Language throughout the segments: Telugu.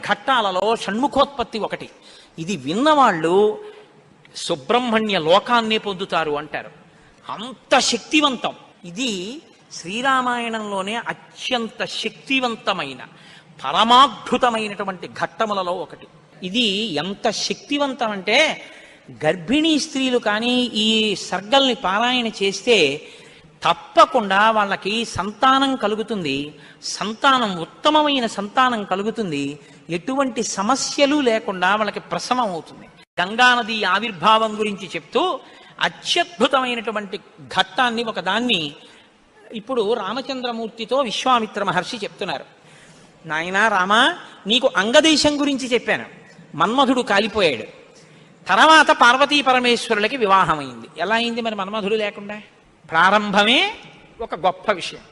ఘట్టాలలో షణ్ముఖోత్పత్తి ఒకటి. ఇది విన్నవాళ్ళు సుబ్రహ్మణ్య లోకాన్నే పొందుతారు అంటారు. అంత శక్తివంతం. ఇది శ్రీరామాయణంలోనే అత్యంత శక్తివంతమైన పరమాద్భుతమైనటువంటి ఘట్టములలో ఒకటి. ఇది ఎంత శక్తివంతం అంటే గర్భిణీ స్త్రీలు కానీ ఈ సర్గల్ని పారాయణ చేస్తే తప్పకుండా వాళ్ళకి సంతానం కలుగుతుంది. సంతానం ఉత్తమమైన సంతానం కలుగుతుంది. ఎటువంటి సమస్యలు లేకుండా వాళ్ళకి ప్రసవం అవుతుంది. గంగానది ఆవిర్భావం గురించి చెప్తూ అత్యద్భుతమైనటువంటి ఘట్టాన్ని ఒకదాన్ని ఇప్పుడు రామచంద్రమూర్తితో విశ్వామిత్ర మహర్షి చెప్తున్నారు. నాయనా రామా, నీకు అంగదేశం గురించి చెప్పాను. మన్మధుడు కాలిపోయాడు. తర్వాత పార్వతీ పరమేశ్వరులకి వివాహమైంది. ఎలా అయింది మరి మన్మధుడు లేకుండా? ప్రారంభమే ఒక గొప్ప విషయం.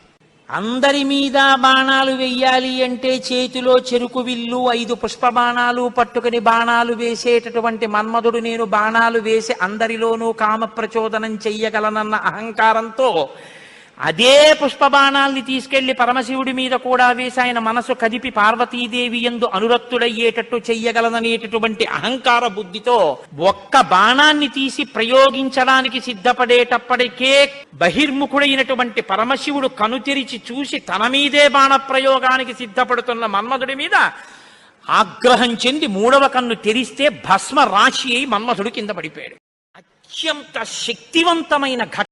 అందరి మీద బాణాలు వెయ్యాలి అంటే చేతిలో చెరుకు విల్లు 5 పుష్ప బాణాలు పట్టుకుని బాణాలు వేసేటటువంటి మన్మధుడు నేను బాణాలు వేసి అందరిలోనూ కామ ప్రచోదనం చెయ్యగలనన్న అహంకారంతో అదే పుష్పబాణాల్ని తీసుకెళ్లి పరమశివుడి మీద కూడా వేసి ఆయన మనసు కదిపి పార్వతీదేవి యందు అనురక్తుడయ్యేటట్టు చెయ్యగలననేటటువంటి అహంకార బుద్ధితో ఒక్క బాణాన్ని తీసి ప్రయోగించడానికి సిద్ధపడేటప్పటికే బహిర్ముఖుడైనటువంటి పరమశివుడు కనుతెరిచి చూసి తన మీదే బాణ ప్రయోగానికి సిద్ధపడుతున్న మన్మధుడి మీద ఆగ్రహం చెంది 3వ కన్ను తెరిస్తే భస్మ రాశి అయి మన్మధుడు కింద పడిపోయాడు. అత్యంత శక్తివంతమైన